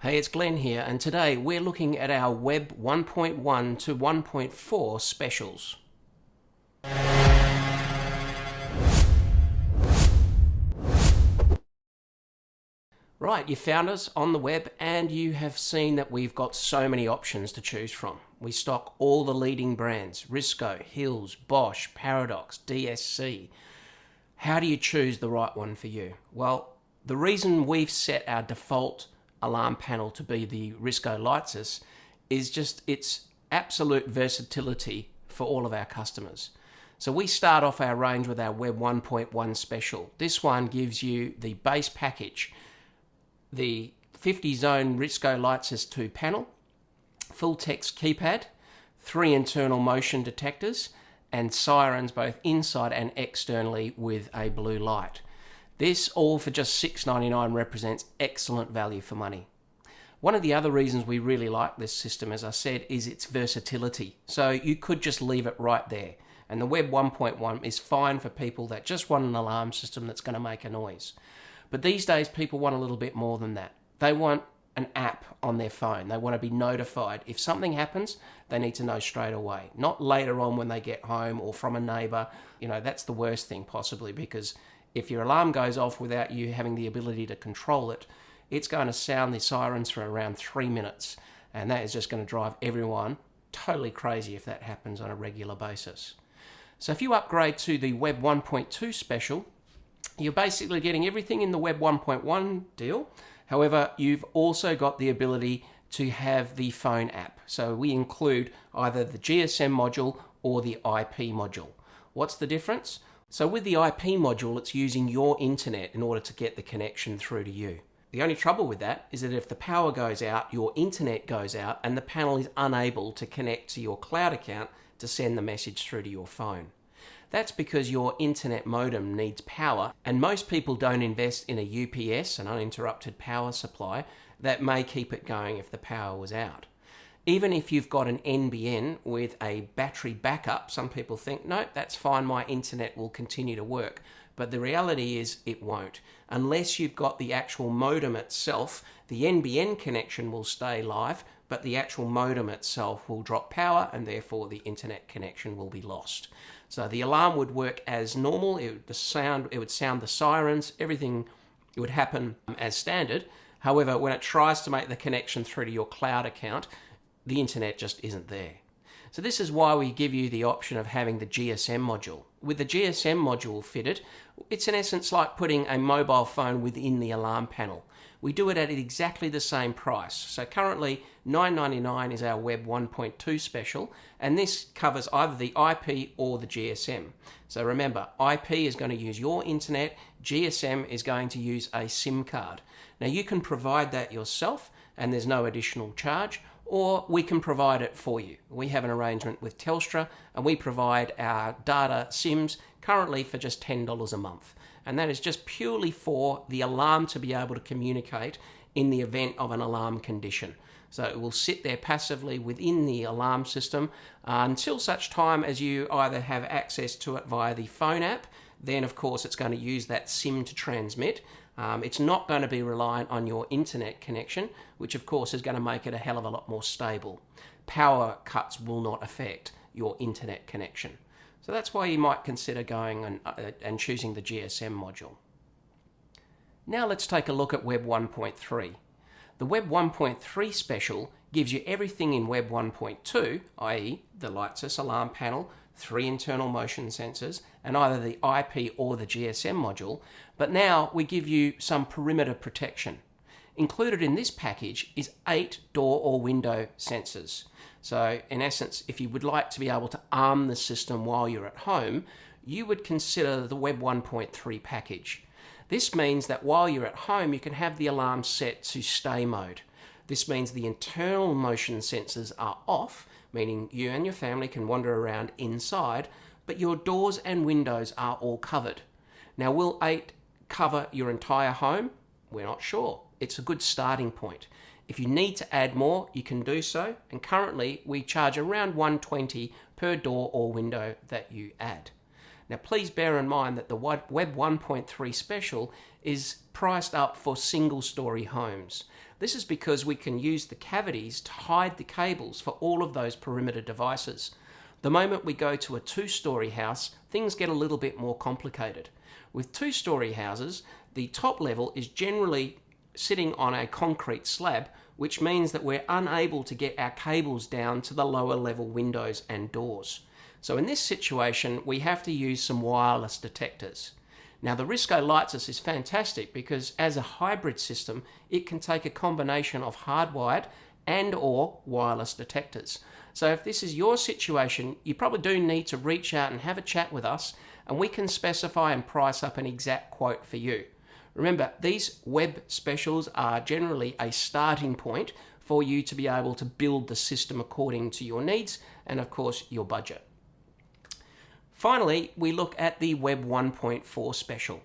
Hey, it's Glenn here, and today we're looking at our Web 1.1 to 1.4 specials. Right, you found us on the web and you have seen that we've got so many options to choose from. We stock all the leading brands: Risco, Hills, Bosch, Paradox, DSC. How do you choose the right one for you? Well, the reason we've set our default alarm panel to be the Risco LightSys is just its absolute versatility for all of our customers. So we start off our range with our Web 1.1 special. This one gives you the base package, the 50 zone Risco LightSys2 panel, Full-Text Keypad, 3 internal motion detectors, and sirens both inside and externally with a blue light. This all for just $6.99 represents excellent value for money. One of the other reasons we really like this system, as I said, is its versatility. So you could just leave it right there. And the Web 1.1 is fine for people that just want an alarm system that's going to make a noise. But these days people want a little bit more than that. They want an app on their phone. They want to be notified. If something happens, they need to know straight away. Not later on when they get home or from a neighbour. You know, that's the worst thing possibly, because if your alarm goes off without you having the ability to control it, it's going to sound the sirens for around 3 minutes. And that is just going to drive everyone totally crazy if that happens on a regular basis. So if you upgrade to the Web 1.2 special, you're basically getting everything in the Web 1.1 deal. However, you've also got the ability to have the phone app. So we include either the GSM module or the IP module. What's the difference? So with the IP module, it's using your internet in order to get the connection through to you. The only trouble with that is that if the power goes out, your internet goes out and the panel is unable to connect to your cloud account to send the message through to your phone. That's because your internet modem needs power, and most people don't invest in a UPS, an uninterrupted power supply, that may keep it going if the power was out. Even if you've got an NBN with a battery backup, some people think, no, that's fine, my internet will continue to work. But the reality is it won't. Unless you've got the actual modem itself, the NBN connection will stay live, but the actual modem itself will drop power and therefore the internet connection will be lost. So the alarm would work as normal, it would sound the sirens, everything would happen as standard. However, when it tries to make the connection through to your cloud account, the internet just isn't there. So this is why we give you the option of having the GSM module. With the GSM module fitted, it's in essence like putting a mobile phone within the alarm panel. We do it at exactly the same price. So currently $9.99 is our Web 1.2 special, and this covers either the IP or the GSM. So remember, IP is going to use your internet, GSM is going to use a SIM card. Now you can provide that yourself and there's no additional charge, or we can provide it for you. We have an arrangement with Telstra and we provide our data SIMs currently for just $10 a month. And that is just purely for the alarm to be able to communicate in the event of an alarm condition. So it will sit there passively within the alarm system until such time as you either have access to it via the phone app. Then of course it's going to use that SIM to transmit. It's not going to be reliant on your internet connection, which of course is going to make it a hell of a lot more stable. Power cuts will not affect your internet connection. So that's why you might consider going and choosing the GSM module. Now let's take a look at Web 1.3. The Web 1.3 special gives you everything in Web 1.2, i.e. the LightSys alarm panel, 3 internal motion sensors, and either the IP or the GSM module, but now we give you some perimeter protection. Included in this package is 8 door or window sensors. So in essence, if you would like to be able to arm the system while you're at home, you would consider the Web 1.3 package. This means that while you're at home, you can have the alarm set to stay mode. This means the internal motion sensors are off, meaning you and your family can wander around inside, but your doors and windows are all covered. Now, will 8 cover your entire home? We're not sure. It's a good starting point. If you need to add more, you can do so, and currently we charge around $120 per door or window that you add. Now please bear in mind that the Web 1.3 special is priced up for single-story homes. This is because we can use the cavities to hide the cables for all of those perimeter devices. The moment we go to a two-story house, things get a little bit more complicated. With two-story houses, the top level is generally sitting on a concrete slab, which means that we're unable to get our cables down to the lower level windows and doors. So in this situation, we have to use some wireless detectors. Now the Risco LightSys is fantastic because as a hybrid system, it can take a combination of hardwired and or wireless detectors. So if this is your situation, you probably do need to reach out and have a chat with us, and we can specify and price up an exact quote for you. Remember, these web specials are generally a starting point for you to be able to build the system according to your needs and of course your budget. Finally, we look at the Web 1.4 special.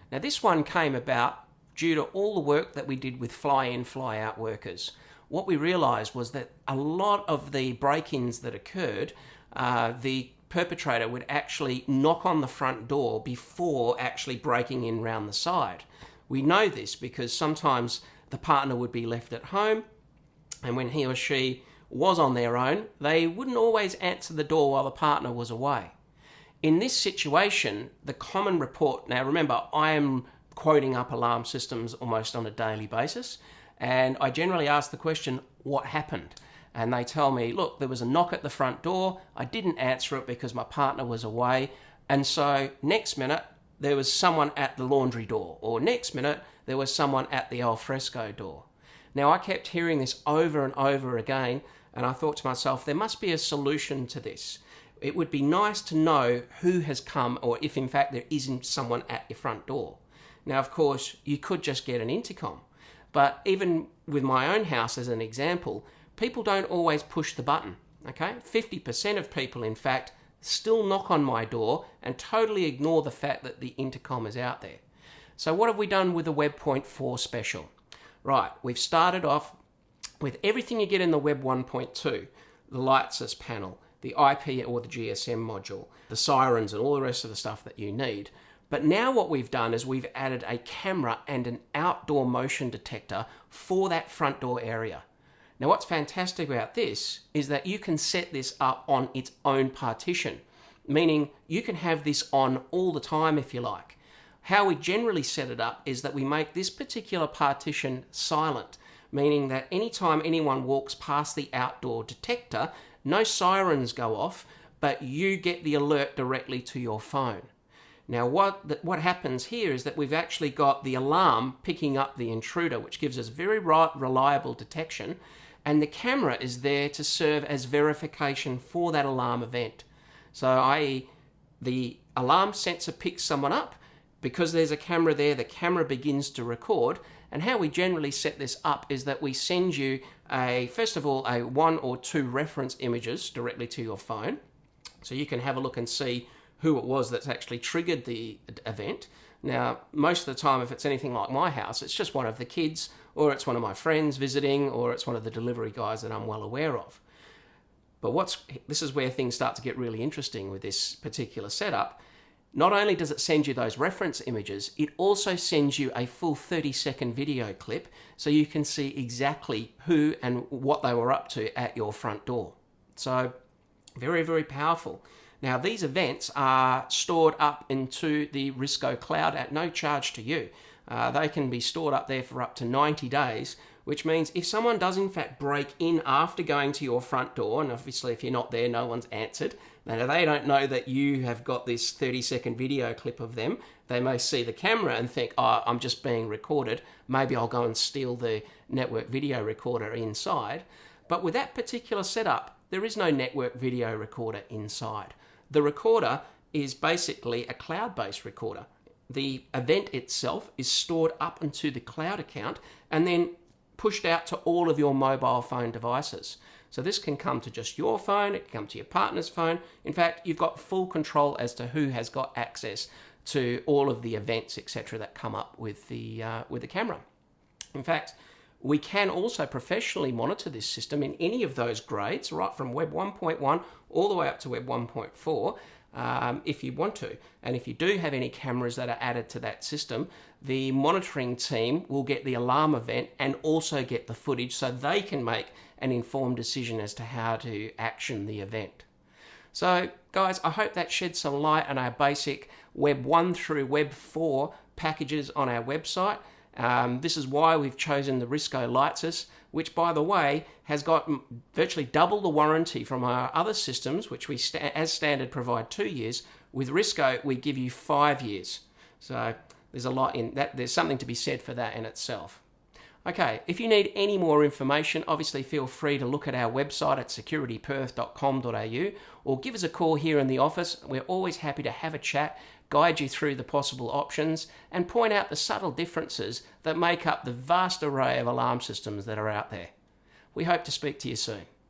Now this one came about due to all the work that we did with fly-in, fly-out workers. What we realised was that a lot of the break-ins that occurred, the perpetrator would actually knock on the front door before actually breaking in round the side. We know this because sometimes the partner would be left at home, and when he or she was on their own, they wouldn't always answer the door while the partner was away. In this situation, the common report, now remember, I am quoting up alarm systems almost on a daily basis, and I generally ask the question, what happened? And they tell me, look, there was a knock at the front door, I didn't answer it because my partner was away, and so next minute there was someone at the laundry door, or next minute there was someone at the al fresco door. Now I kept hearing this over and over again, and I thought to myself, there must be a solution to this. It would be nice to know who has come, or if in fact there isn't someone at your front door. Now of course you could just get an intercom, but even with my own house as an example, people don't always push the button, okay? 50% of people in fact still knock on my door and totally ignore the fact that the intercom is out there. So what have we done with the Web 1.4 special? Right, we've started off with everything you get in the Web 1.2, the LightSys panel, the IP or the GSM module, the sirens and all the rest of the stuff that you need. But now what we've done is we've added a camera and an outdoor motion detector for that front door area. Now what's fantastic about this is that you can set this up on its own partition, meaning you can have this on all the time if you like. How we generally set it up is that we make this particular partition silent, meaning that anytime anyone walks past the outdoor detector, no sirens go off, but you get the alert directly to your phone. Now what happens here is that we've actually got the alarm picking up the intruder, which gives us very reliable detection, and the camera is there to serve as verification for that alarm event. So i.e. the alarm sensor picks someone up, because there's a camera there, the camera begins to record, and how we generally set this up is that we send you first of all, a 1 or 2 reference images directly to your phone, so you can have a look and see who it was that's actually triggered the event. Now, most of the time, if it's anything like my house, it's just one of the kids, or it's one of my friends visiting, or it's one of the delivery guys that I'm well aware of. But this is where things start to get really interesting with this particular setup. Not only does it send you those reference images, it also sends you a full 30-second video clip so you can see exactly who and what they were up to at your front door. So very, very powerful. Now these events are stored up into the Risco cloud at no charge to you. They can be stored up there for up to 90 days, which means if someone does in fact break in after going to your front door, and obviously if you're not there, no one's answered, now they don't know that you have got this 30-second video clip of them. They may see the camera and think, oh, I'm just being recorded. Maybe I'll go and steal the network video recorder inside. But with that particular setup, there is no network video recorder inside. The recorder is basically a cloud-based recorder. The event itself is stored up into the cloud account and then pushed out to all of your mobile phone devices. So this can come to just your phone, it can come to your partner's phone. In fact, you've got full control as to who has got access to all of the events, etc., that come up with the camera. In fact, we can also professionally monitor this system in any of those grades, right from Web 1.1 all the way up to Web 1.4. if you want to. And if you do have any cameras that are added to that system, the monitoring team will get the alarm event and also get the footage so they can make an informed decision as to how to action the event. So guys, I hope that sheds some light on our basic Web 1 through Web 4 packages on our website. This is why we've chosen the Risco LightSys, which by the way has got virtually double the warranty from our other systems, which we as standard provide 2 years. With Risco we give you 5 years. So there's a lot in that. There's something to be said for that in itself. Okay, if you need any more information, obviously feel free to look at our website at securityperth.com.au or give us a call here in the office. We're always happy to have a chat, guide you through the possible options, and point out the subtle differences that make up the vast array of alarm systems that are out there. We hope to speak to you soon.